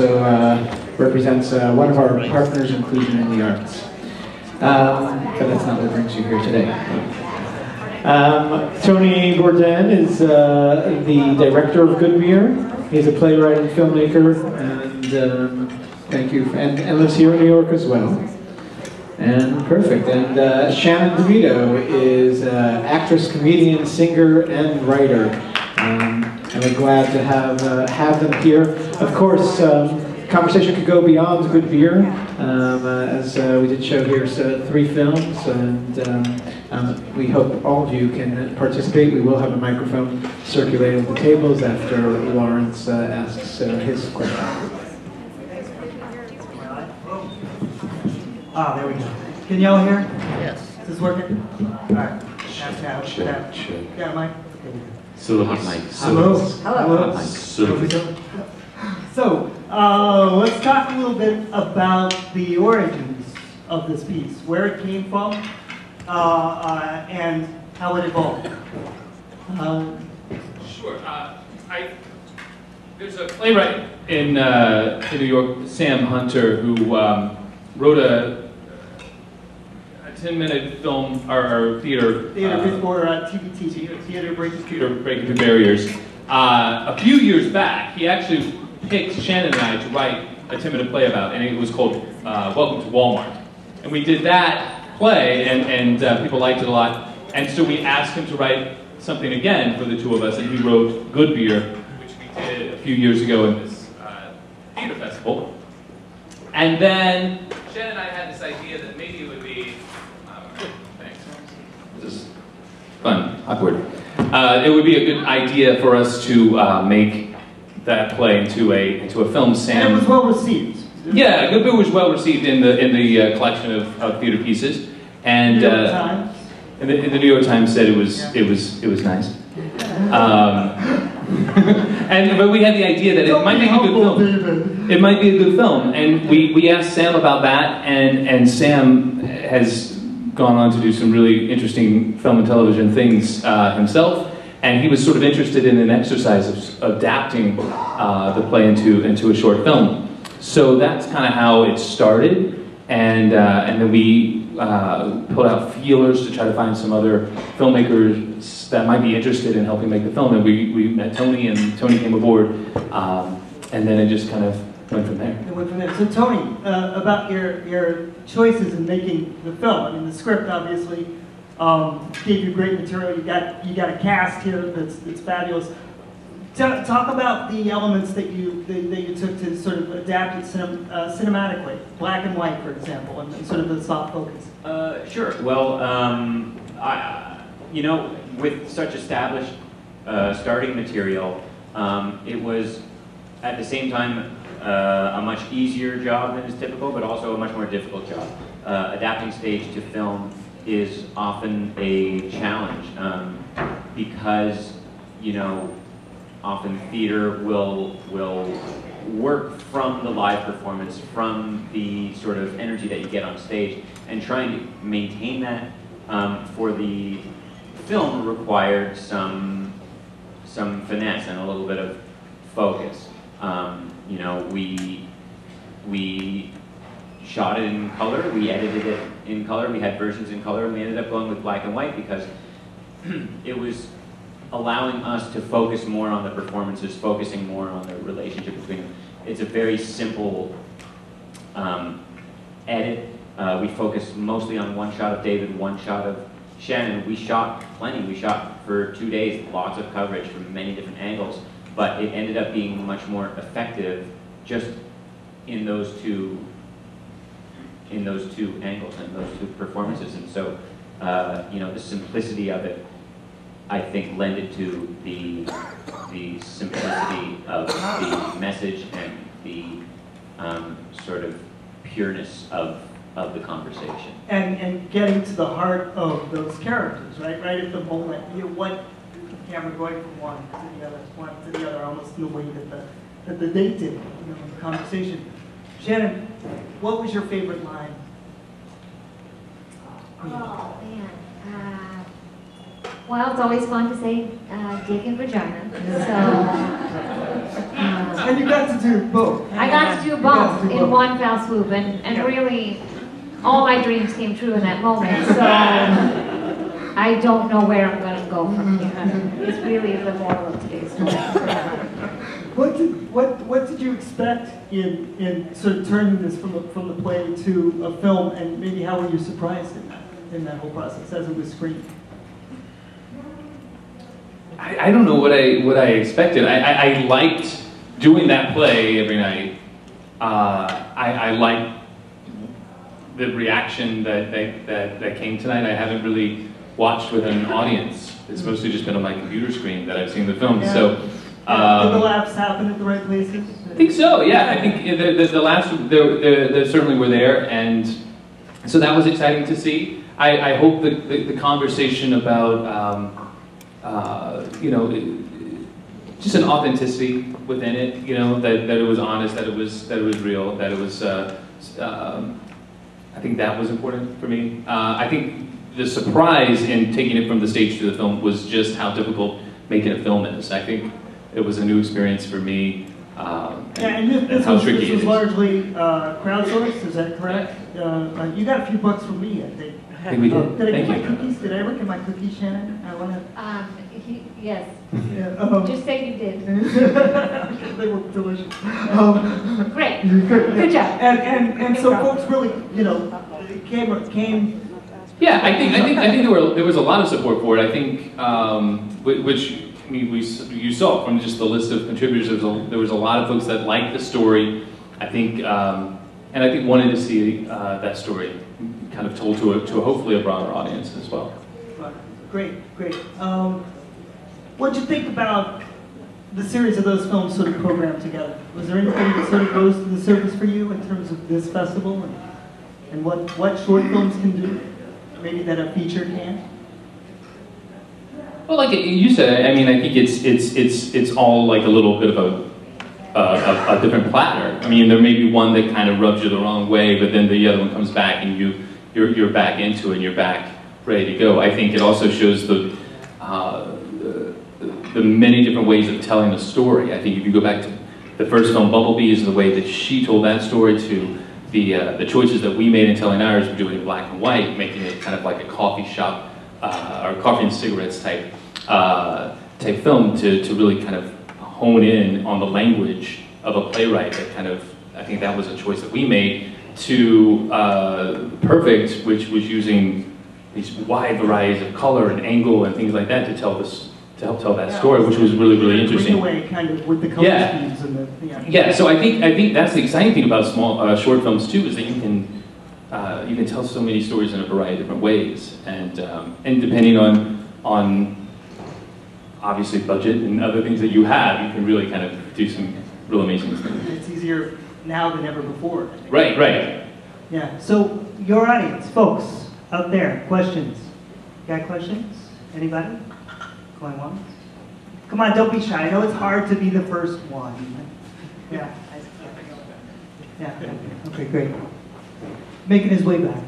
also represents one of our partners, Inclusion in the Arts. But that's not what brings you here today. Tony Borden is the director of Good Beer. He's a playwright and filmmaker, and thank you, and lives here in New York as well. And perfect. And Shannon DeVido is actress, comedian, singer, and writer. And we're glad to have them here. Of course, conversation could go beyond Good Beer, as we did show here 3 films, and we hope all of you can participate. We will have a microphone circulating the tables after Lawrence asks his question. Ah, there we go. Can y'all hear? Yes. Is this working? All right. Check. Got a mic? Hello. So, let's talk a little bit about the origins of this piece, where it came from, and how it evolved. Sure. There's a playwright in New York, Sam Hunter, who wrote a 10-minute film or theater. For TBT, Theater Breaking Through Barriers. A few years back, he actually picked Shannon and I to write a 10-minute play about, and it was called Welcome to Walmart. And we did that play, and people liked it a lot. And so we asked him to write something again for the 2 of us, and he wrote Good Beer, which we did a few years ago in this theater festival. And then Shannon and I had this idea that maybe it would be, thanks. This is fun, awkward. It would be a good idea for us to make that play into a film. Sam. And it was well received. Yeah, Good Beer was well received in the collection of theater pieces, and New York Times. And the New York Times said it was nice. But we had the idea that it might make a good film. It might be a good film, and we asked Sam about that, and Sam has gone on to do some really interesting film and television things himself, and he was sort of interested in an exercise of adapting the play into a short film. So that's kind of how it started, and then we put out feelers to try to find some other filmmakers that might be interested in helping make the film, and we met Tony, and Tony came aboard, and then it just kind of went from there. It went from there. So Tony, about your choices in making the film. I mean, the script obviously gave you great material. You got a cast here that's fabulous. Talk about the elements that you took to sort of adapt it cinematically, black and white, for example, and sort of the soft focus. Sure. Well, with such established starting material, it was at the same time a much easier job than is typical, but also a much more difficult job. Adapting stage to film is often a challenge because, often theater will work from the live performance, from the sort of energy that you get on stage, and trying to maintain that for the film required some finesse and a little bit of focus. We shot it in color, we edited it in color, we had versions in color, and we ended up going with black and white because it was allowing us to focus more on the performances, focusing more on the relationship between them. It's a very simple edit. We focused mostly on one shot of David, one shot of Shannon. We shot plenty. We shot for 2 days, lots of coverage from many different angles, but it ended up being much more effective just in those two angles and those 2 performances. And so, the simplicity of it, I think, lended to the simplicity of the message and the sort of pureness of the conversation. And getting to the heart of those characters, right at the moment, what camera going from one to the other, almost in the way that they did, the conversation. Shannon, what was your favorite line? Oh man. Well, it's always fun to say dick and vagina. So, and you got to do both. I got to do both in one fell swoop, and really, all my dreams came true in that moment, so I don't know where I'm going to go from here. It's really the moral of today's story. What did you expect in sort of turning this from the play to a film, and maybe how were you surprised in that whole process as it was screened? I don't know what I expected. I liked doing that play every night. I liked the reaction that came tonight. I haven't really watched with an audience. It's mostly just been on my computer screen that I've seen the film. Yeah. So. Did the laughs happen at the right places? I think so. Yeah, I think the laughs they certainly were there, and so that was exciting to see. I hope the conversation about you know, just an authenticity within it. You know, that it was honest, that it was real, that it was. I think that was important for me. I think the surprise in taking it from the stage to the film was just how difficult making a film is. I think it was a new experience for me. And this how was tricky it is. largely crowdsourced, is that correct? You got a few bucks from me, I think. I think we did. Did I get Thank my you. cookies? Did I ever get my cookies, Shannon? I want to. Yes, Yeah, just say you did. they were delicious. Great, good job. And so folks really, you know, came. Yeah, I think there was a lot of support for it. I think which I mean, you saw from just the list of contributors. There was a lot of folks that liked the story. I think and I think wanted to see that story kind of told to a hopefully a broader audience as well. Great. What'd you think about the series of those films sort of programmed together? Was there anything that sort of rose to the surface for you in terms of this festival and what short films can do, maybe that a feature can? Well, like you said, I mean, I think it's all like a little bit of a different platter. I mean, there may be one that kind of rubs you the wrong way, but then the other one comes back and you're back into it and you're back ready to go. I think it also shows the many different ways of telling a story. I think if you go back to the first film, Bumblebees, and the way that she told that story, to the choices that we made in telling ours, we're doing it black and white, making it kind of like a coffee shop or coffee and cigarettes type film to really kind of hone in on the language of a playwright. That kind of, I think that was a choice that we made. To Perfect, which was using these wide varieties of color and angle and things like that to tell this. To help tell that story, which was really interesting. Away kind of with the color schemes and the yeah. So I think that's the exciting thing about small short films too, is that you can tell so many stories in a variety of different ways, and depending on obviously budget and other things that you have, you can really kind of do some real amazing things. It's easier now than ever before, I think. Right. Yeah. So your audience, folks out there, questions? Got questions? Anybody? Going once? Come on, don't be shy. I know it's hard to be the first one. Yeah. Yeah. Okay, great. Making his way back.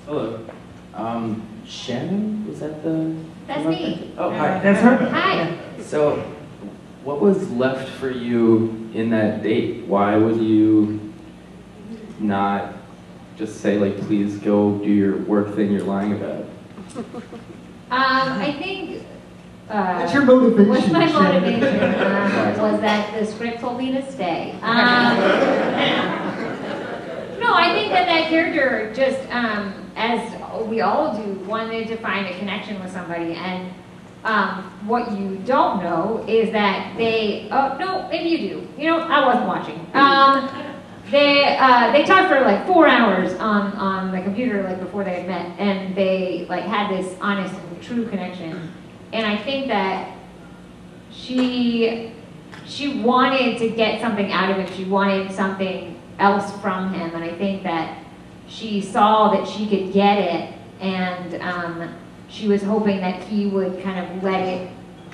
Hello. Shannon? Was that the... That's me. Oh, hi. That's her. Hi. So, what was left for you in that date? Why would you not just say, like, please go do your work thing you're lying about? I think What's your motivation? what's my Shannon? motivation was that the script told me to stay. No, I think that character just, as we all do, wanted to find a connection with somebody, and what you don't know is that they, oh, no, maybe you do. You know, I wasn't watching. They talked for like 4 hours on the computer, like before they had met, and they like had this honest and true connection. And I think that she wanted to get something out of it. She wanted something else from him, and I think that she saw that she could get it, and she was hoping that he would kind of let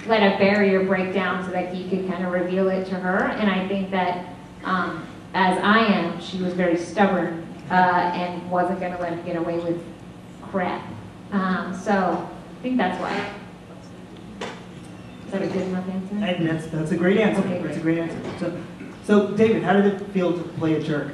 a barrier break down so that he could kind of reveal it to her. And I think that as I am, she was very stubborn and wasn't going to let him get away with crap. So I think that's why. Is that a good enough answer? And that's a great answer. Okay, That's a great. great answer. So David, how did it feel to play a jerk?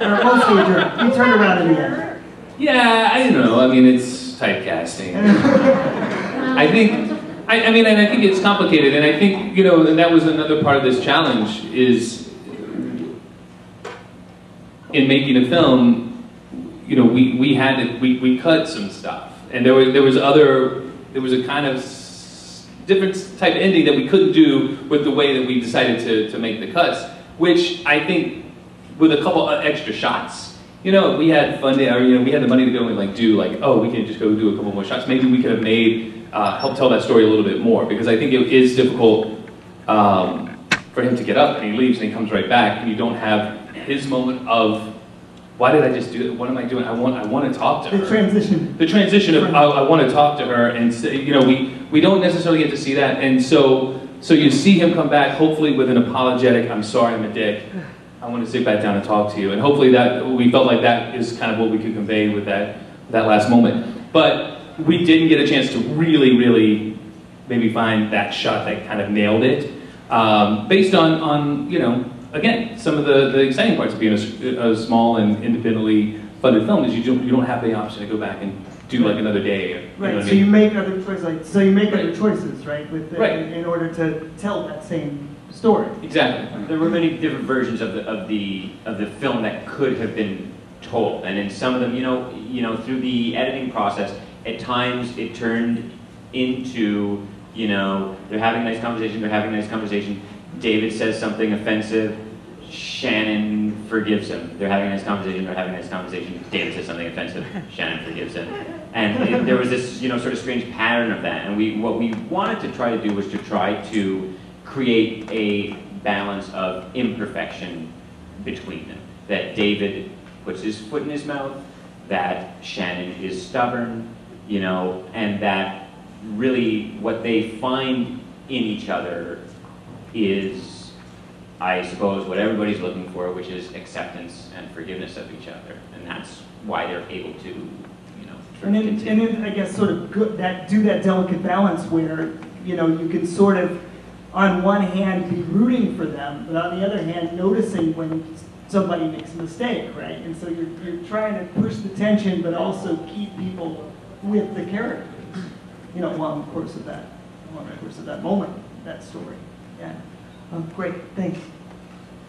Or mostly a jerk. You turned around in the end. Yeah, I don't know. I mean, it's typecasting. I think, I mean, and I think it's complicated, and I think, you know, and that was another part of this challenge is in making a film, you know, we cut some stuff, and there was a kind of different type of ending that we couldn't do with the way that we decided to make the cuts, which I think with a couple of extra shots, you know, we had funding, or, you know, we had the money to go and like do like, oh, we can just go do a couple more shots. Maybe we could have made, help tell that story a little bit more, because I think it is difficult for him to get up and he leaves and he comes right back and you don't have his moment of, why did I just do it? What am I doing? I want to talk to her. The transition. The transition of I want to talk to her, and you know, we don't necessarily get to see that, and so you see him come back hopefully with an apologetic, I'm sorry, I'm a dick. I want to sit back down and talk to you, and hopefully that we felt like that is kind of what we could convey with that last moment. But we didn't get a chance to really maybe find that shot that kind of nailed it, based on you know, again, some of the exciting parts of being a small and independently funded film is you don't have the option to go back and do like another day. Or, Right. You know So what I mean? you make other choices. Like, so you make Right. other choices, right? With the, Right. in order to tell that same story. Exactly. There were many different versions of the film that could have been told, and in some of them, you know, through the editing process, at times it turned into, you know, they're having a nice conversation. David says something offensive. Shannon forgives him. They're having a nice conversation. David says something offensive. Shannon forgives him. And there was this, you know, sort of strange pattern of that. And what we wanted to try to do was to try to create a balance of imperfection between them. That David puts his foot in his mouth, that Shannon is stubborn, you know, and that really what they find in each other is, I suppose, what everybody's looking for, which is acceptance and forgiveness of each other. And that's why they're able to, you know, sort of continue. And then I guess sort of do that delicate balance where, you know, you can sort of, on one hand, be rooting for them, but on the other hand, noticing when somebody makes a mistake, right? And so you're trying to push the tension, but also keep people with the characters, you know, along the course of that moment, that story. Yeah. Great, thanks.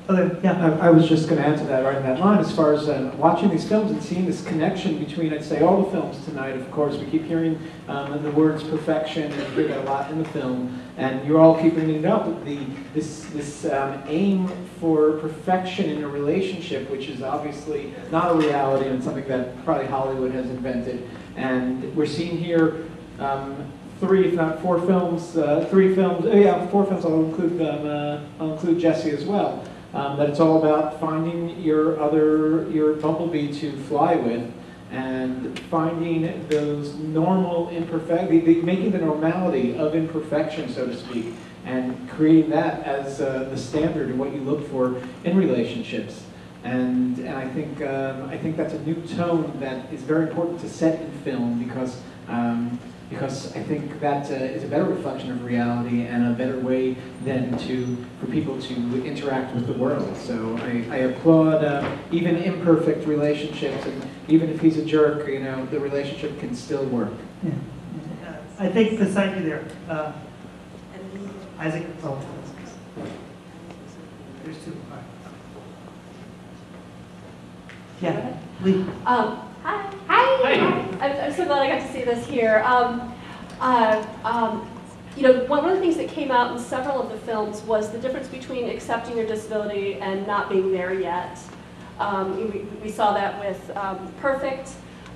I was just going to add to that right in that line, as far as watching these films and seeing this connection between, I'd say, all the films tonight. Of course, we keep hearing the words perfection, and you hear that a lot in the film, and you're all keeping it up. This aim for perfection in a relationship, which is obviously not a reality and something that probably Hollywood has invented. And we're seeing here 3, if not 4 films, 3 films. Oh yeah, 4 films. I'll include Jesse as well. That it's all about finding your bumblebee to fly with, and finding those normal making the normality of imperfection, so to speak, and creating that as the standard and what you look for in relationships. And I think that's a new tone that is very important to set in film, because I think that is a better reflection of reality and a better way than for people to interact with the world. So I applaud even imperfect relationships, and even if he's a jerk, you know, the relationship can still work. Yeah. I think beside you there, Isaac. Oh, there's 2. All right. Yeah, Lee. Hi. Hi. I'm so glad I got to see this here. You know, one of the things that came out in several of the films was the difference between accepting your disability and not being there yet. We saw that with Perfect.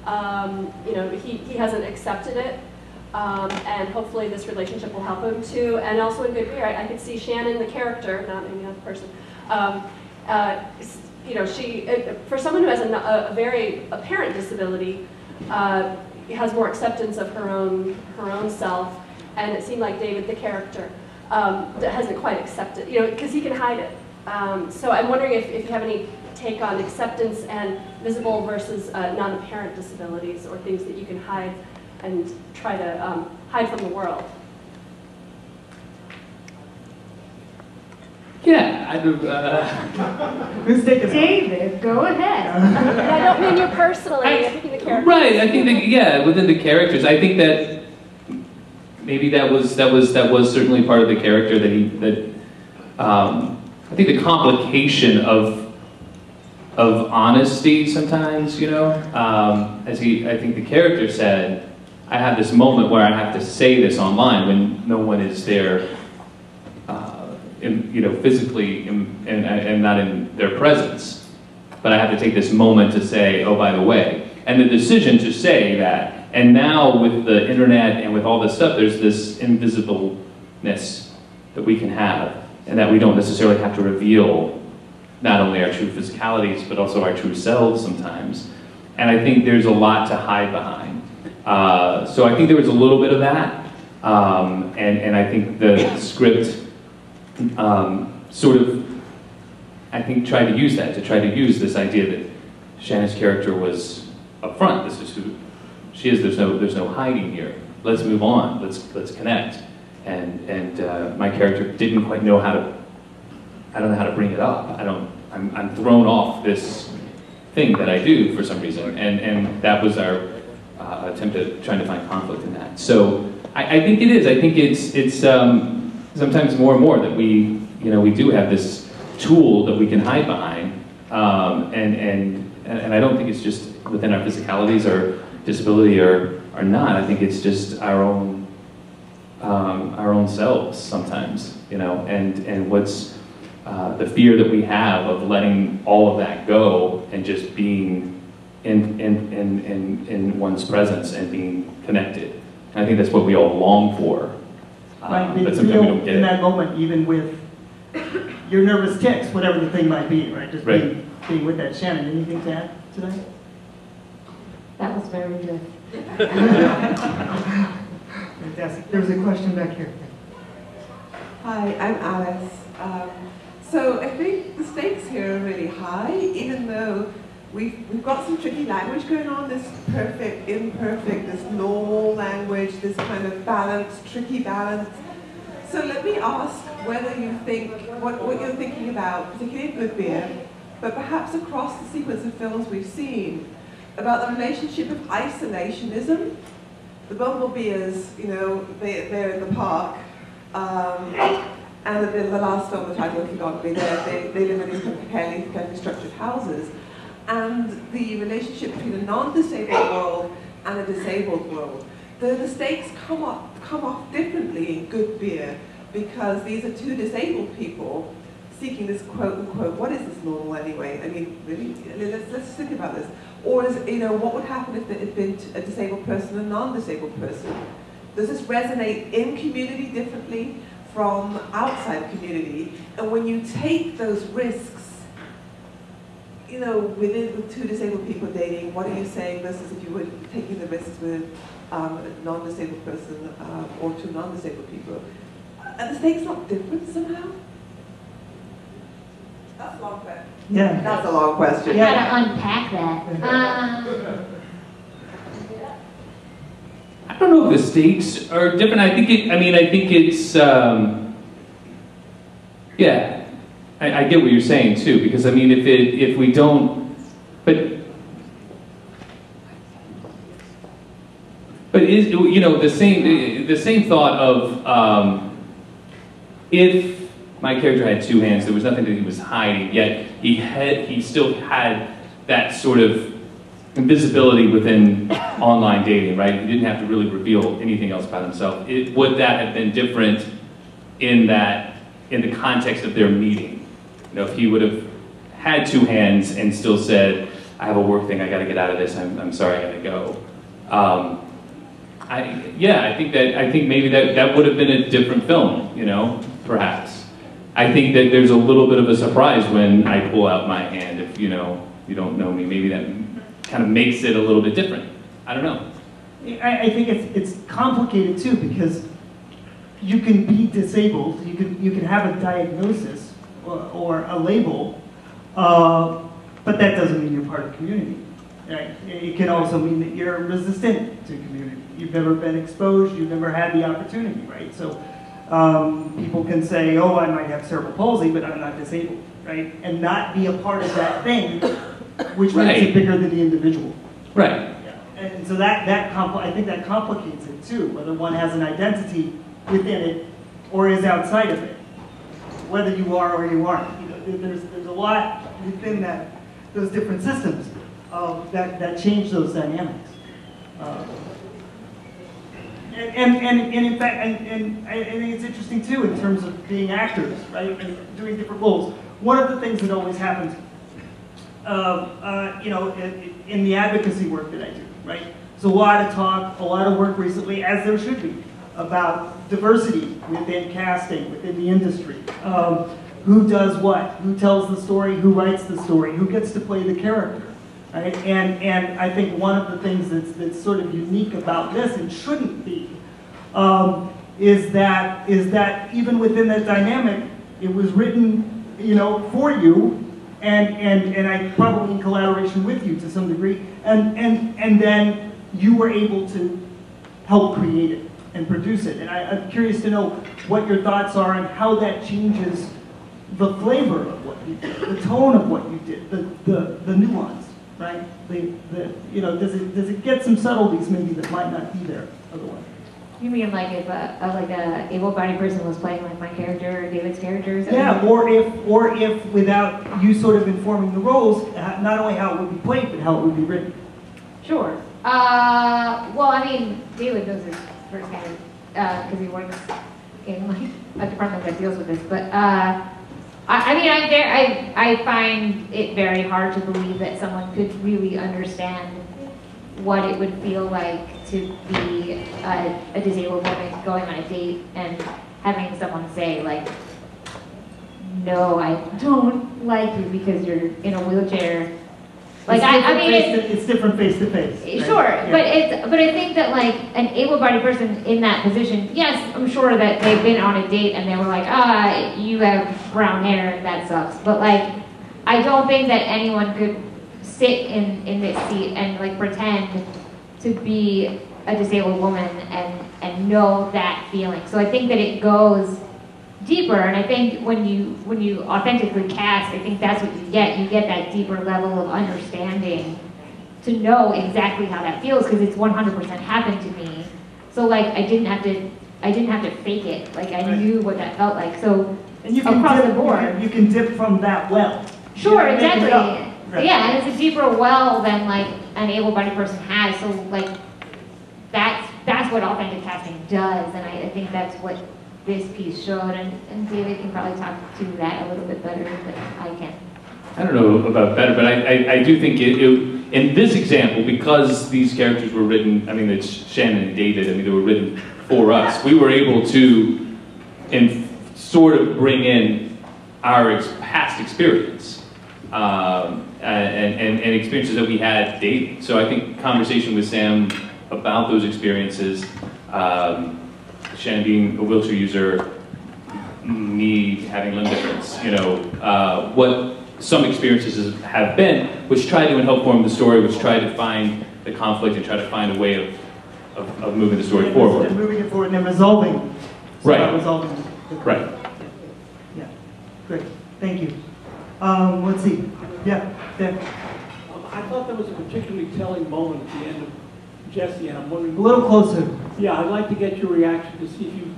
You know, he hasn't accepted it, and hopefully this relationship will help him too. And also in Good Beer, I could see Shannon, the character, not any other person. You know, for someone who has a very apparent disability, has more acceptance of her own self, and it seemed like David, the character, hasn't quite accepted, you know, because he can hide it. So I'm wondering if you have any take on acceptance and visible versus non-apparent disabilities, or things that you can hide and try to hide from the world. Yeah, Who's taking it? David, go ahead. And I don't mean you personally, I mean the character. Right, I think that, yeah, within the characters, I think that maybe that was certainly part of the character I think the complication of honesty sometimes, you know, I think the character said, I have this moment where I have to say this online when no one is there, physically and not in their presence. But I have to take this moment to say, oh, by the way. And the decision to say that, and now with the internet and with all this stuff, there's this invisibleness that we can have, and that we don't necessarily have to reveal not only our true physicalities, but also our true selves sometimes. And I think there's a lot to hide behind. So I think there was a little bit of that, and I think the script sort of, I think, tried to use that, to try to use this idea that Shannon's character was up front. This is who she is. There's no hiding here. Let's move on. Let's connect. And my character didn't quite know how to. I don't know how to bring it up. I'm thrown off this thing that I do for some reason, and that was our attempt at trying to find conflict in that. So I think it is. I think it's sometimes more and more that we do have this tool that we can hide behind, and I don't think it's just within our physicalities or disability or not. I think it's just our own selves sometimes, and what's the fear that we have of letting all of that go and just being in one's presence and being connected. And I think that's what we all long for. Right, but sometimes we don't get in it. that moment, even with your nervous tics, whatever the thing might be, right? Just Right. being with that. Shannon, anything to add to that? That was very good. Fantastic. There's a question back here. Hi, I'm Alice. So I think the stakes here are really high, even though we've got some tricky language going on, this perfect, imperfect, this normal language, this kind of balance, tricky balance. So let me ask whether you think, what you're thinking about, particularly in Good Beer, but perhaps across the sequence of films we've seen, about the relationship of isolationism. The bumblebeers, they're in the park, and in the last film, the title, if you got me there, they live in these carefully structured houses. And the relationship between a non-disabled world and a disabled world. The stakes come off differently in Good Beer, because these are two disabled people seeking this quote-unquote, what is this normal anyway? I mean, really, let's think about this. Or is, what would happen if it had been a disabled person and a non-disabled person? Does this resonate in community differently from outside community? And when you take those risks, with two disabled people dating, what are you saying versus if you were taking the risks with a non-disabled person or two non-disabled people? Are the stakes not different somehow? That's a long question. Yeah. That's a long question. You gotta unpack that. I don't know if the stakes are different. I think it's, yeah. I get what you're saying too, because I mean, if we don't, but is the same thought of if my character had two hands, there was nothing that he was hiding, yet he still had that sort of invisibility within online dating, right? He didn't have to really reveal anything else about himself. Would that have been different in the context of their meeting? If he would have had two hands and still said, I have a work thing, I gotta get out of this, I'm sorry, I gotta go. I think maybe that would have been a different film, perhaps. I think that there's a little bit of a surprise when I pull out my hand if you don't know me. Maybe that kind of makes it a little bit different. I don't know. I think it's complicated too, because you can be disabled, you can have a diagnosis or a label, but that doesn't mean you're part of the community. Right? It can also mean that you're resistant to community. You've never been exposed, you've never had the opportunity, right? So People can say, oh, I might have cerebral palsy, but I'm not disabled, right? And not be a part of that thing, which makes it bigger than the individual. Right. And so I think that complicates it too, whether one has an identity within it or is outside of it, whether you are or you aren't. You know, there's a lot within those different systems that change those dynamics. And in fact, and I think it's interesting too in terms of being actors, right, and doing different roles. One of the things that always happens, you know, in the advocacy work that I do, right? There's a lot of talk, a lot of work recently, as there should be, about diversity within casting, within the industry. Who does what? Who tells the story? Who writes the story? Who gets to play the character? Right? And I think one of the things that's sort of unique about this, and shouldn't be, is that even within that dynamic, it was written, you know, for you, and I probably in collaboration with you to some degree, and then you were able to help create it and produce it. And I'm curious to know what your thoughts are and how that changes the flavor of what you did, the tone of what you did, the nuance, right? You know, does it get some subtleties maybe that might not be there otherwise? You mean like if a able-bodied person was playing like my character or David's character? Or something? Yeah, or if without you sort of informing the roles, not only how it would be played, but how it would be written. Sure. Well, I mean, David knows this firsthand because he works in like a department that deals with this. But I mean, I find it very hard to believe that someone could really understand what it would feel like to be a disabled woman going on a date and having someone say like, no, I don't like you because you're in a wheelchair. Like I mean, it's different face to face. Right? Sure, Yeah. but I think that like an able-bodied person in that position, yes, I'm sure that they've been on a date and they were like, you have brown hair and that sucks. But like, I don't think that anyone could sit in this seat and like pretend to be a disabled woman and know that feeling. So I think that it goes deeper, and I think when you authentically cast, I think that's what you get. You get that deeper level of understanding to know exactly how that feels, because it's 100% happened to me. So like I didn't have to fake it. Like I knew what that felt like. So and you can across dip, the board, you can dip from that well. Sure, exactly. Right. Yeah, and it's a deeper well than like an able-bodied person has. So like that's what authentic casting does, and I think that's what this piece showed, and David can probably talk to that a little bit better than I can. I don't know about better, but I do think in this example, because these characters were written, I mean, it's Shannon and David, I mean, they were written for us, we were able to sort of bring in our past experience and experiences that we had dating. So I think conversation with Sam about those experiences, Shannon being a wheelchair user, me having limb difference, you know, what some experiences have been, which try to help form the story, which try to find the conflict and try to find a way of moving the story forward. And moving it forward and then resolving. Right. Resolving. Right. Yeah. Great. Thank you. Let's see. Yeah. Dan. I thought that was a particularly telling moment at the end of Jesse, and I'm wondering. A little closer. Yeah, I'd like to get your reaction to see if you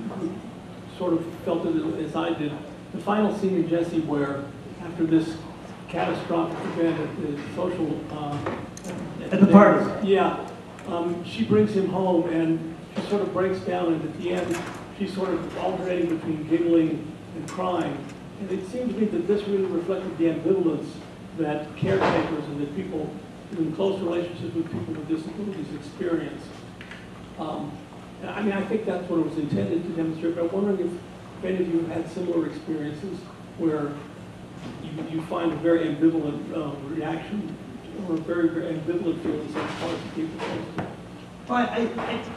sort of felt it as I did. The final scene in Jesse, where after this catastrophic event at the social at the park. Yeah, she brings him home, and she sort of breaks down, and at the end, she's sort of alternating between giggling and crying. And it seems to me that this really reflected the ambivalence that caretakers and that people in close relationships with people with disabilities experience. I mean, I think that's what it was intended to demonstrate, but I'm wondering if any of you have had similar experiences where you find a very ambivalent reaction or a very, very ambivalent feelings on parts of people. Well,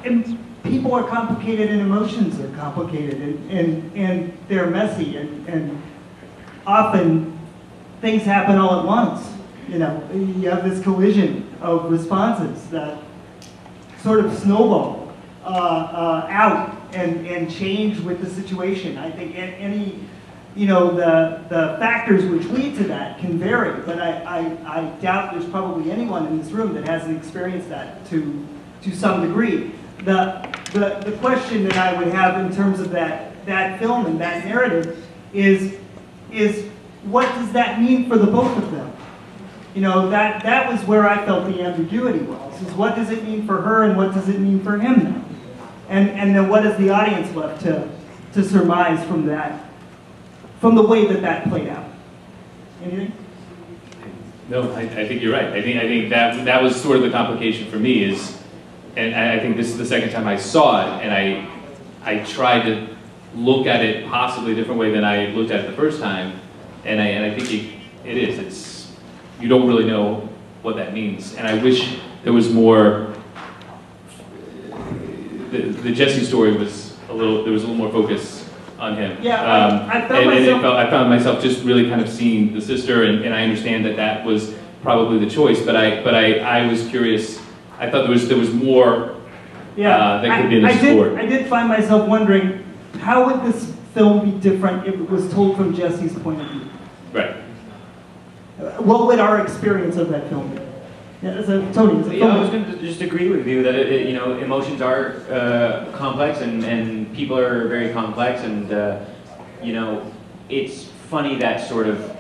and people are complicated and emotions are complicated and they're messy and often things happen all at once. You know, you have this collision of responses that sort of snowball out and change with the situation. I think any, you know, the factors which lead to that can vary, but I doubt there's probably anyone in this room that hasn't experienced that to some degree. The question that I would have in terms of that film and that narrative is what does that mean for the both of them? You know, that was where I felt the ambiguity was, is what does it mean for her and what does it mean for him now? And then what is the audience left to surmise from that, from the way that played out? Anything? No, I think you're right. I think that was sort of the complication for me is, and I think this is the second time I saw it, and I tried to look at it possibly a different way than I looked at it the first time, and I think it's you don't really know what that means, and I wish there was more. The Jesse story was there was a little more focus on him. Yeah, I found myself just really kind of seeing the sister, and I understand that was probably the choice, but I was curious. I thought there was more that could be in the sport. I did find myself wondering, how would this film be different if it was told from Jesse's point of view? Right. What would our experience of that film be? Yeah, so Tony, I was going to just agree with you that you know, emotions are complex and people are very complex, and you know, it's funny that sort of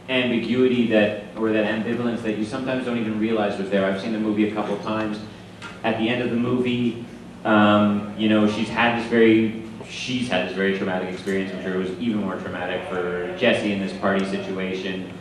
ambiguity or that ambivalence that you sometimes don't even realize was there. I've seen the movie a couple of times. At the end of the movie, you know, she's had this very traumatic experience. I'm sure it was even more traumatic for Jesse in this party situation.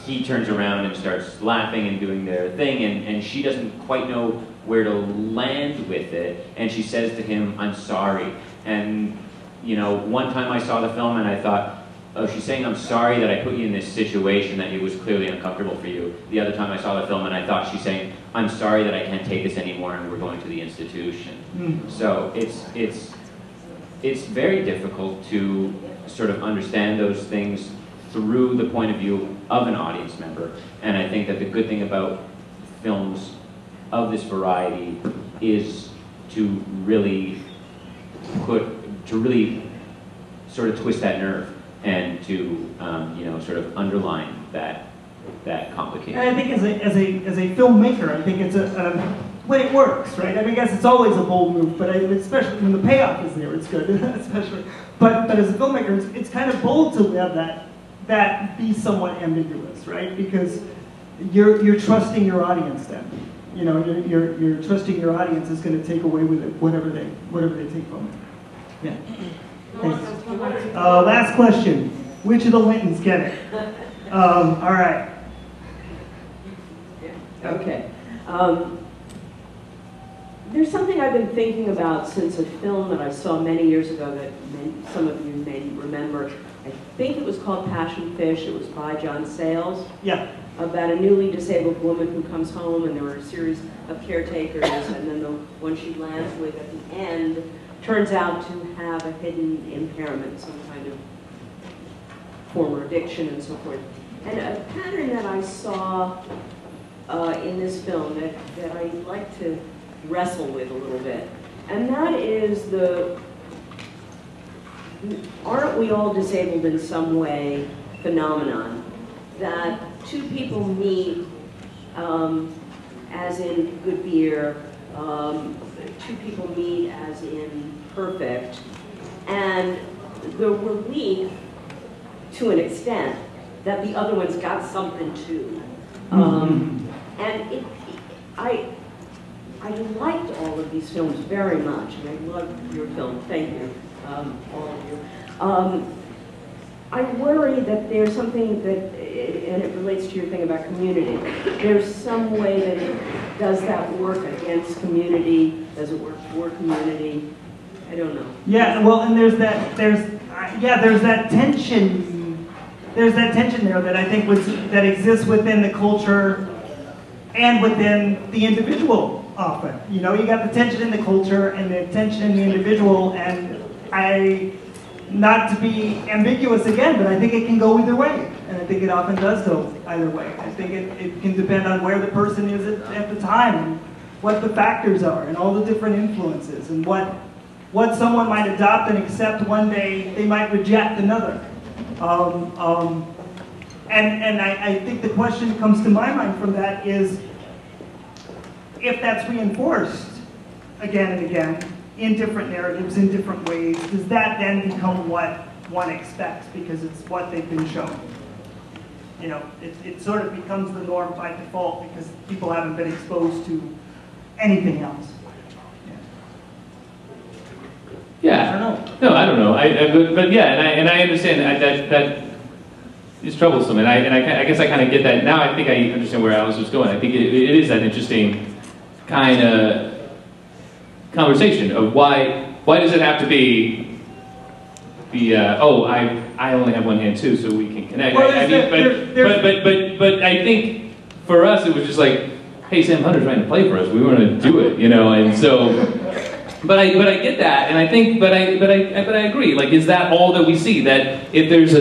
He turns around and starts laughing and doing their thing, and she doesn't quite know where to land with it, and she says to him, "I'm sorry." And you know, one time I saw the film and I thought, oh, she's saying I'm sorry that I put you in this situation that it was clearly uncomfortable for you. The other time I saw the film and I thought she's saying, I'm sorry that I can't take this anymore and we're going to the institution. Mm-hmm. So it's very difficult to sort of understand those things through the point of view of an audience member. And I think that the good thing about films of this variety is to really sort of twist that nerve and to you know, sort of underline that complication. And I think as a filmmaker, I think it's when it works, right? I mean, I guess it's always a bold move, but especially when the payoff is there, it's good. Especially, but as a filmmaker, it's kind of bold to have that be somewhat ambiguous, right? Because you're trusting your audience then. You know, you're trusting your audience is going to take away with it whatever they take from it. Yeah. Thanks. Last question. Which of the Lintons get it? All right. Okay. There's something I've been thinking about since a film that I saw many years ago that some of you may remember. I think it was called Passion Fish. It was by John Sayles. Yeah. About a newly disabled woman who comes home, and there were a series of caretakers, and then the one she lands with at the end turns out to have a hidden impairment, some kind of former addiction and so forth. And a pattern that I saw in this film that I like to wrestle with a little bit, and that is aren't we all disabled in some way phenomenon, that two people meet, as in Good Beer, two people meet as in Perfect, and the relief, to an extent, that the other one's got something too. And I liked all of these films very much, and I loved your film. Thank you, all of you. I worry that there's something that, and it relates to your thing about community, there's some way that it does that work against community, does it work for community? I don't know. Yeah, well, and there's that tension. There's that tension there that I think that exists within the culture and within the individual often. You know, you got the tension in the culture and the tension in the individual, and not to be ambiguous again, but I think it can go either way. And I think it often does go either way. I think it can depend on where the person is at the time. what the factors are and all the different influences and what someone might adopt and accept one day, they might reject another. And I think the question that comes to my mind from that is, if that's reinforced again and again in different narratives, in different ways, does that then become what one expects because it's what they've been shown? You know, it sort of becomes the norm by default because people haven't been exposed to anything else. Yeah. I don't know. No, I don't know. But yeah, and I understand that is troublesome, and I guess I kind of get that now. I think I understand where Alice was going. I think it is an interesting kind of conversation of why does it have to be the oh, I only have one hand too, so we can connect. Well, but I think for us it was just like, hey, Sam Hunter's trying to play for us. We want to do it, you know, and so. But I get that, and I think, but I agree. Like, is that all that we see? That if there's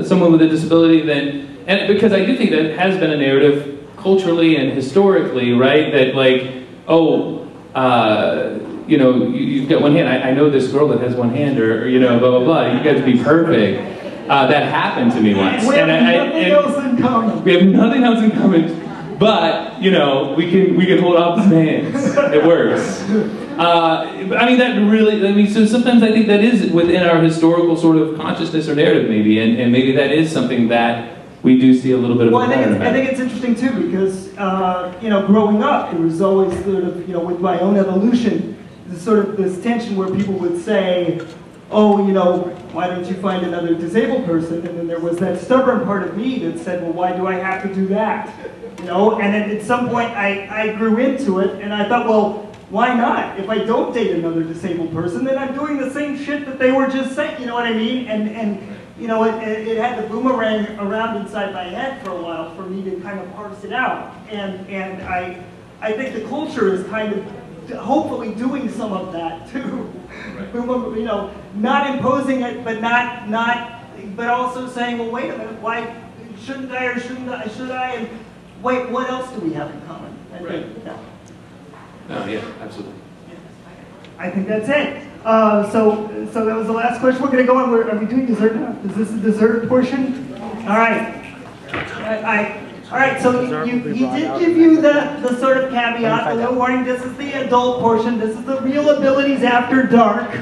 someone with a disability, then, and because I do think that has been a narrative culturally and historically, right? That like, oh, you know, you've got one hand. I know this girl that has one hand, or you know, blah blah blah. You guys be perfect. That happened to me once. We have nothing else in common. We have nothing else in common, but you know, we can hold opposite hands. It works. I mean, that really, I mean, so sometimes I think that is within our historical sort of consciousness or narrative maybe, and maybe that is something that we do see a little bit of a pattern about. I think it's interesting too because, you know, growing up, there was always sort of, you know, with my own evolution, there's sort of this tension where people would say, oh, you know, why don't you find another disabled person? And then there was that stubborn part of me that said, well, why do I have to do that? You know, and then at some point I grew into it and I thought, well, why not? If I don't date another disabled person, then I'm doing the same shit that they were just saying, you know what I mean? And you know, it had the boomerang around inside my head for a while for me to kind of parse it out. And I think the culture is kind of hopefully doing some of that too. Right. You know, not imposing it, but but also saying, well, wait a minute, why shouldn't I or should I? And wait, what else do we have in common? Right. Yeah. No, yeah, absolutely. I think that's it. So that was the last question. We're going to go on. Are we doing dessert now? Is this the dessert portion? All right. All right. So he did give you the sort of caveat, the little warning. This is the adult portion. This is the ReelAbilities After Dark.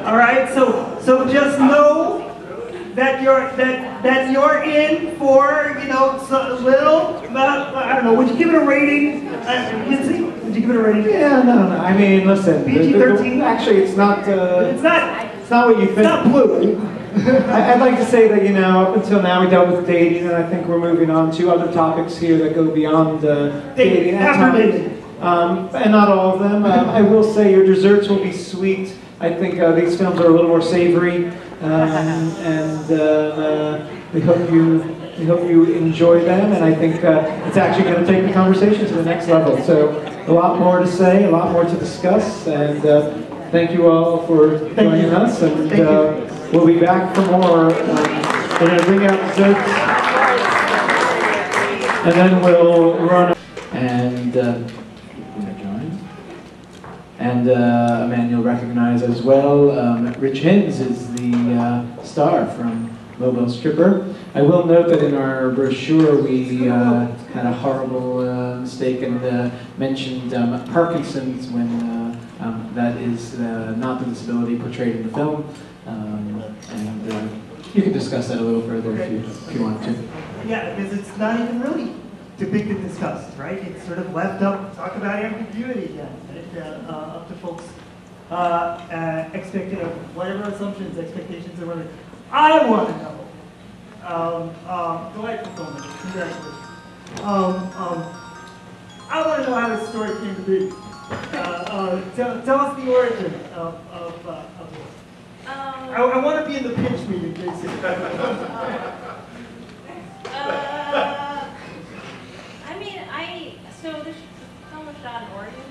All right. So just know that you're in for, you know, a little. I don't know. Would you give it a rating? Would you give it a rating? Yeah, no. I mean, listen. PG-13? Actually, it's not. It's not. It's not what you think. It's not blue. I'd like to say that, you know, up until now we dealt with dating, and I think we're moving on to other topics here that go beyond dating. And not all of them. I will say your desserts will be sweet. I think these films are a little more savory, and we hope you enjoy them. And I think it's actually going to take the conversation to the next level. So a lot more to say, a lot more to discuss, and thank you all for joining us. And we'll be back for more. We're going to bring out desserts, and then we'll run. And a man you'll recognize as well, Rich Hinz is the star from Mobile Stripper. I will note that in our brochure we had a horrible mistake and mentioned Parkinson's when that is not the disability portrayed in the film. And you can discuss that a little further if you want to. Yeah, because it's not even really depicted, discussed, right? It's sort of left up, talk about ambiguity again, up to folks expecting whatever assumptions, expectations, or whatever. I want to know. Delightful film, congratulations. I want to know how this story came to be. Tell us the origin of this. I want to be in the pitch meeting, basically. So this film was shot in Oregon.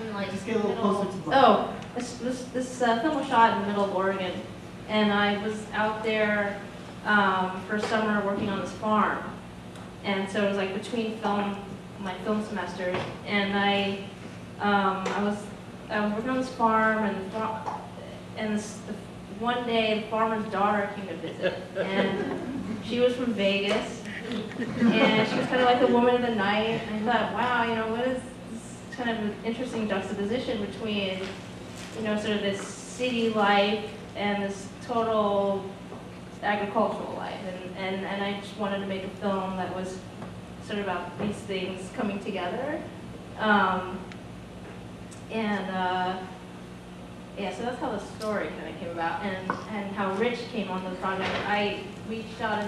In like just get a little closer to the mic. Oh, this film was shot in the middle of Oregon, and I was out there for summer working on this farm, and so it was like between film my film semesters, and I was working on this farm, and one day the farmer's daughter came to visit, and she was from Vegas, and she was kind of like the woman of the night. And I thought, wow, you know, what is this kind of an interesting juxtaposition between, you know, sort of this city life and this total agricultural life, and I just wanted to make a film that was sort of about these things coming together. Yeah, so that's how the story kind of came about, and how Rich came on the project. We shot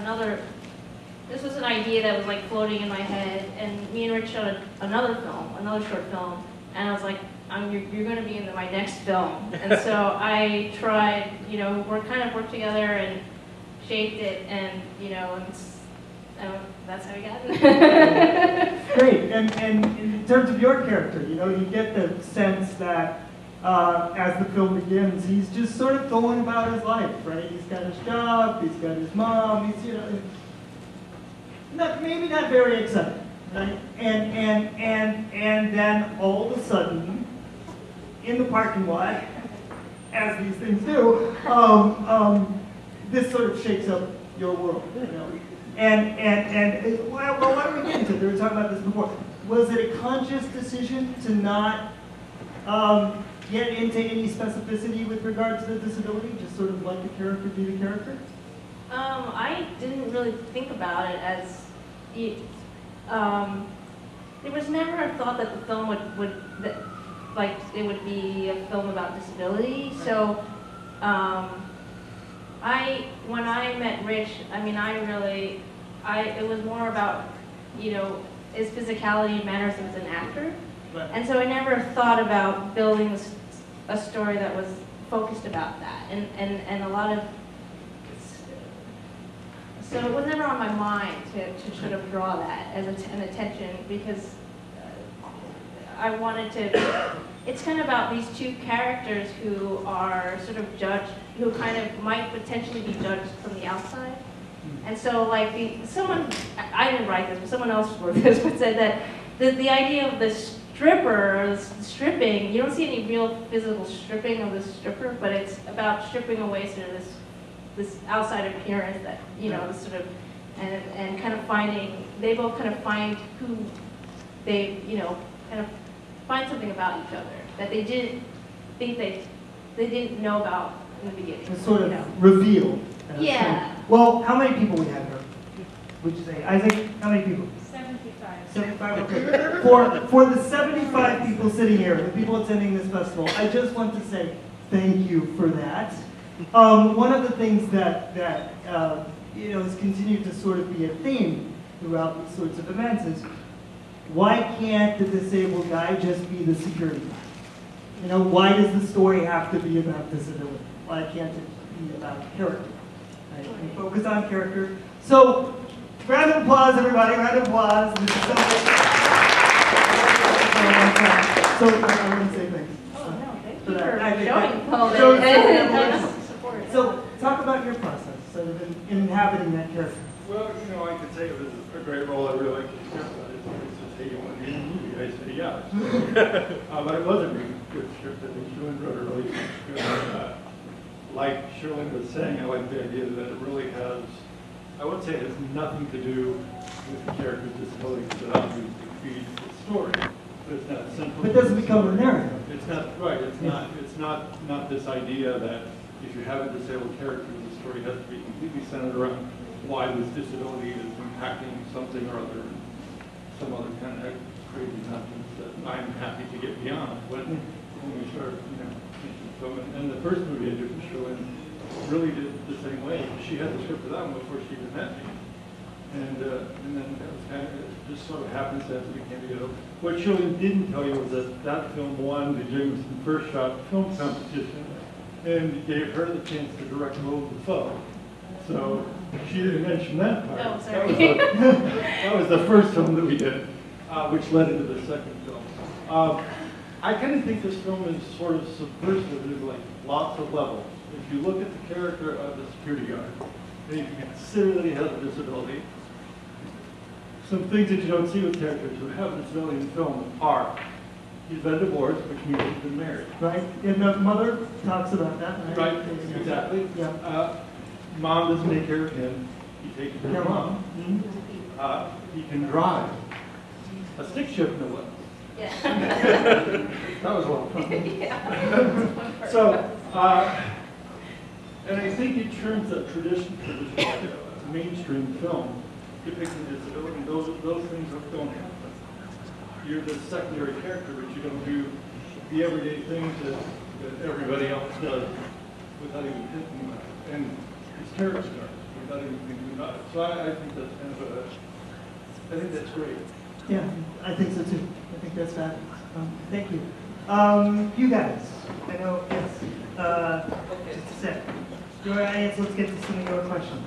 this was an idea that was like floating in my head, and me and Rich shot another short film, and I was like, you're going to be in my next film. And so I tried, you know, worked together and shaped it, and, you know, that's how we got it. Great, and in terms of your character, you know, you get the sense that as the film begins, he's just sort of going about his life, right? He's got his job, he's got his mom, he's, you know, maybe not very exciting, right? And then all of a sudden, in the parking lot, as these things do, this sort of shakes up your world, you know? Well, why don't we get into it? We were talking about this before. Was it a conscious decision to not get into any specificity with regard to the disability, just sort of let the character be the character? I didn't really think about it as there was never a thought that the film it would be a film about disability. So when I met Rich, I mean, it was more about, you know, his physicality and mannerisms as an actor. Right. And so I never thought about building a story that was focused about that. And a lot of, so it was never on my mind to sort of draw that as an attention, because I wanted to, it's kind of about these two characters who are sort of judged, who kind of might potentially be judged from the outside. And so, like, I didn't write this, but someone else wrote this, but said that the idea of the stripper, or stripping, you don't see any real physical stripping of the stripper, but it's about stripping away sort of this outside appearance that, you know, this sort of, and kind of finding, they both kind of find who they, you know, kind of find something about each other that they didn't think they didn't know about in the beginning. It's sort of, you know, revealed. Yeah. Well, how many people we have here? Would you say? Isaac, how many people? 75. 75, okay. For the 75 people sitting here, the people attending this festival, I just want to say thank you for that. One of the things that you know, has continued to sort of be a theme throughout these sorts of events is, why can't the disabled guy just be the security guy? You know, why does the story have to be about disability? Why can't it be about character? Right? We focus on character. So, round of applause, everybody, round of applause. This is so I want to say thanks. Oh, no, thank you for for showing support. So, talk about your process, sort of in inhabiting that character. Well, you know, I could say it was a great role. I really liked the script. I said, hey, you want to be in the movie? I said, yeah. But it was a really good script. I think Shirlyn wrote a really good script. Like Shirlyn was saying, I like the idea that it really has, I would say it has nothing to do with the character's disability, because it obviously feeds the story. But it's not simple. It doesn't become a narrative. It's not, right, it's not this idea that if you have a disabled character, the story has to be completely centered around why this disability is impacting something or other, some other kind of crazy nonsense that I'm happy to get beyond when we start, you know, so, and the first movie I did with Shirlyn really did the same way. She had the script of that one before she even met me. And then that was kind of, it just sort of happenstance that we came together. What Shirlyn didn't tell you was that film won the Jameson First Shot film competition and gave her the chance to direct Willem Dafoe. So she didn't mention that part. Oh, sorry. That was the first film that we did, which led into the second film. I kind of think this film is sort of subversive. There's like lots of levels. If you look at the character of the security guard, and if you consider that he has a disability, some things that you don't see with characters who have a disability in film are, he's been divorced, which means he's been married. Right, and the mother talks about that, right? Right, exactly. Yeah. Mom doesn't take care of him, he takes care of mom. He can drive. A stick shift, no less. Yeah. That was a lot of fun. Yeah. So, and I think it turns a traditional mainstream film depicting disability. Those things don't happen. You're the secondary character, but you don't do the everyday things that everybody else does without even thinking about it. And his character does without even thinking about it. So I think that's kind of I think that's great. Yeah, I think so too. I think that's fabulous. Thank you. You guys, I know, yes. Just a sec. Your audience, let's get to some of your questions.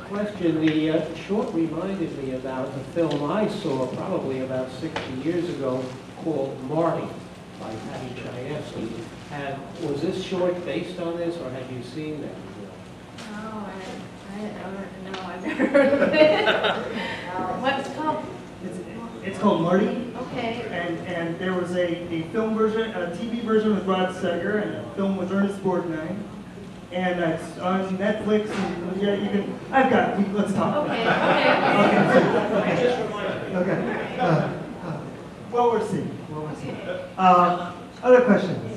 Question, the short reminded me about a film I saw probably about 60 years ago called Marty by Patty Chayefsky. And was this short based on this, or had you seen that? No, I've never heard of it. What's it called? It's called Marty. Okay. And there was a film version, a TV version with Rod Steiger, and a film with Ernest Borgnine. And it's on Netflix, and yeah, you can, I've got it, let's talk. Okay. Okay. Well, we're seeing. Other questions?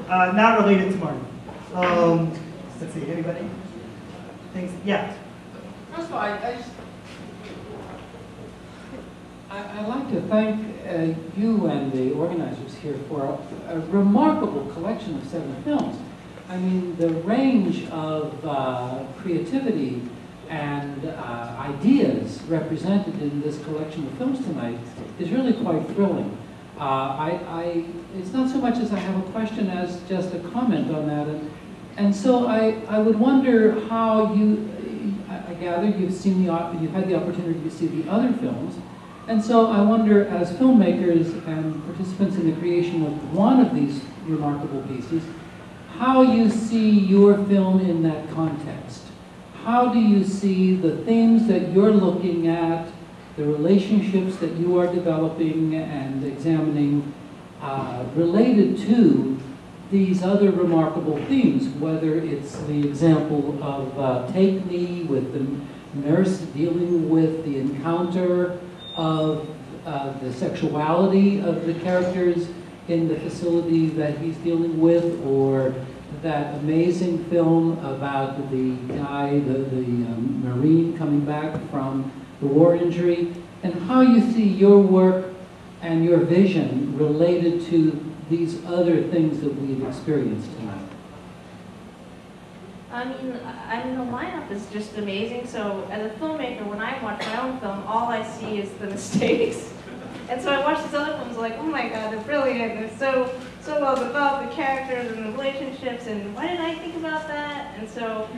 Not related to Marty. Let's see, anybody? Things? Yeah. First of all, I'd like to thank you and the organizers here for a remarkable collection of 7 films. I mean, the range of creativity and ideas represented in this collection of films tonight is really quite thrilling. It's not so much as I have a question as just a comment on that. And so I would wonder how I gather you've had the opportunity to see the other films. And so I wonder, as filmmakers and participants in the creation of one of these remarkable pieces, how you see your film in that context. How do you see the themes that you're looking at, the relationships that you are developing and examining related to these other remarkable themes, whether it's the example of Take Me, with the nurse dealing with the encounter of the sexuality of the characters in the facility that he's dealing with, or that amazing film about the guy, the Marine coming back from the war injury, and how you see your work and your vision related to these other things that we've experienced tonight. I mean, the lineup is just amazing. So as a filmmaker, when I watch my own film, all I see is the mistakes. And so I watch these other films like, oh my God, they're brilliant. They're so well developed, the characters and the relationships, and why didn't I think about that? And so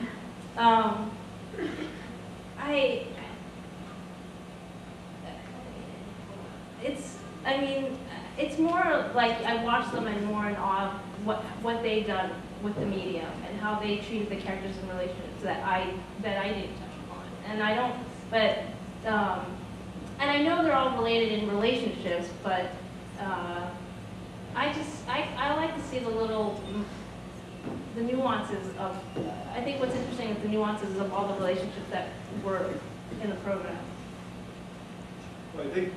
it's more like I watch them and more in awe of what they've done with the medium and how they treated the characters and relationships that I didn't touch upon. And I don't, but and I know they're all related in relationships, but I like to see the nuances of, I think what's interesting is the nuances of all the relationships that were in the program. Well, I think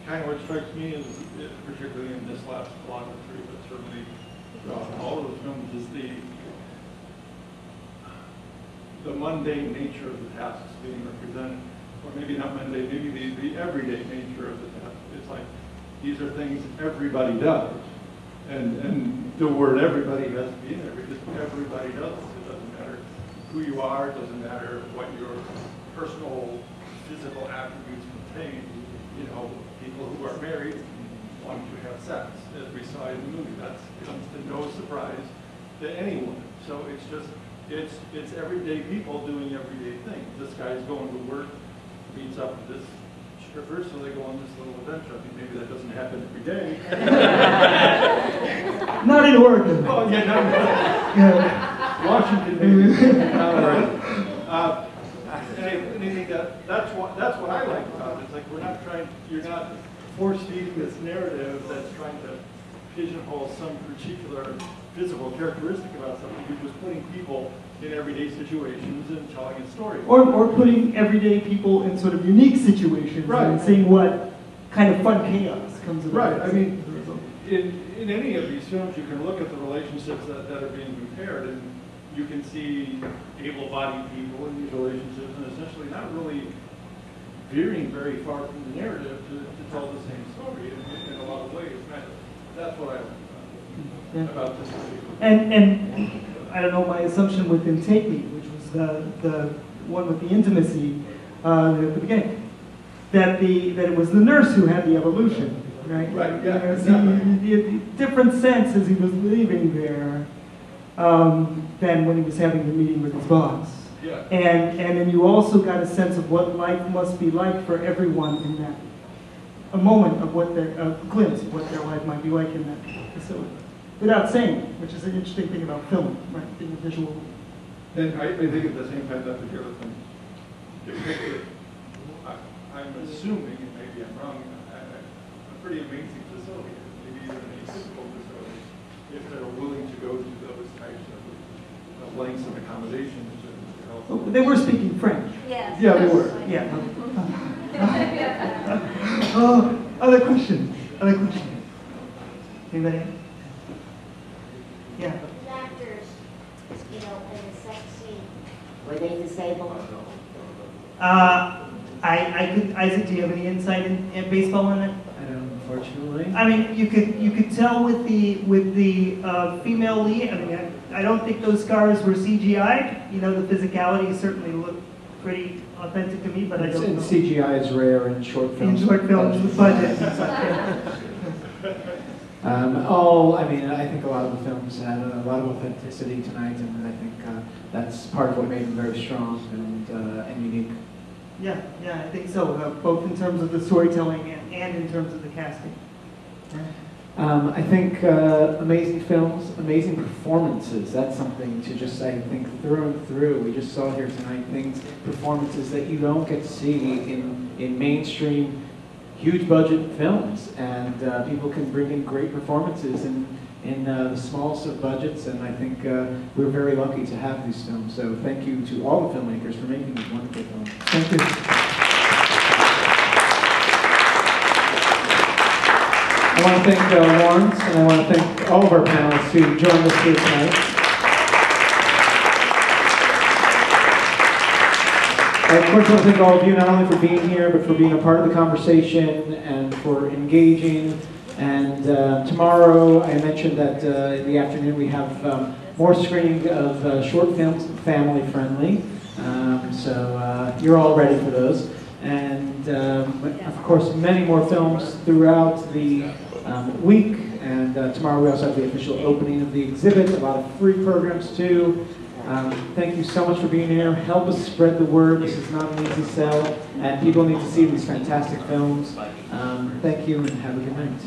kind of what strikes me is, particularly in this last block of 3, but certainly throughout all of those films, is the mundane nature of the tasks being represented. Or maybe not mundane, maybe the everyday nature of the task. It's like, these are things everybody does. And the word everybody has to be in there, because everybody does it. It doesn't matter who you are, it doesn't matter what your personal physical attributes contain. You know, people who are married want to have sex, as we saw in the movie. That comes to no surprise to anyone. So it's just, it's everyday people doing everyday things. This guy's going to work, meets up with this stripper, so they go on this little adventure. I mean, maybe that doesn't happen every day. Not in Oregon. Oh, yeah, no. Washington, maybe. Anything think that's what I like about it. It's like you're not force feeding this narrative that's trying to pigeonhole some particular physical characteristic about something. You're just putting people in everyday situations and telling a story. Or putting everyday people in sort of unique situations and seeing what kind of fun chaos comes about. Right. I mean, in any of these films, you can look at the relationships that are being compared, and you can see able-bodied people in these relationships, and essentially not really veering very far from the narrative to tell the same story in a lot of ways. That's what I like about this movie. And I don't know, my assumption with Him Take Me, which was the one with the intimacy at the beginning, that it was the nurse who had the evolution, right? Right. Yeah. Exactly. The different sense as he was leaving there than when he was having the meeting with his boss. Yeah. And then you also got a sense of what life must be like for everyone in that, a moment of a glimpse of what their life might be like in that facility. Without saying it, which is an interesting thing about film, right? Being a visual. And I think at the same time that the other thing depicted, I'm assuming, and maybe I'm wrong, a pretty amazing facility, maybe even a typical facility, if they're willing to go to those types of lengths and accommodations to help. Oh, they were speaking French. Yes. Yeah, they were. Yeah. Other question. Anybody? Yeah. The actors, in the sex scene, were they disabled? Isaac, do you have any insight in baseball in it? I don't, unfortunately. I mean, you could tell with the female lead. I mean, I don't think those scars were CGI'd. You know, the physicality certainly looked pretty authentic to me, but I don't know. CGI is rare in short films. In short films with budgets and such. I think a lot of the films had a lot of authenticity tonight, and I think that's part of what made them very strong and unique. Yeah, I think so. Both in terms of the storytelling and in terms of the casting. I think amazing films, amazing performances. That's something to just, I think, through and through. We just saw here tonight performances that you don't get to see in mainstream, huge budget films, and people can bring in great performances in the smallest of budgets, and I think we're very lucky to have these films. So thank you to all the filmmakers for making these wonderful films. Thank you. I want to thank Lawrence, and I want to thank all of our panelists who joined us here tonight. I, of course, want to thank all of you, not only for being here, but for being a part of the conversation and for engaging. And tomorrow, I mentioned that in the afternoon we have more screening of short films, family-friendly. So you're all ready for those. And of course, many more films throughout the week. And tomorrow we also have the official opening of the exhibit, a lot of free programs too. Thank you so much for being here. Help us spread the word. This is not an easy sell, and people need to see these fantastic films. Thank you, and have a good night.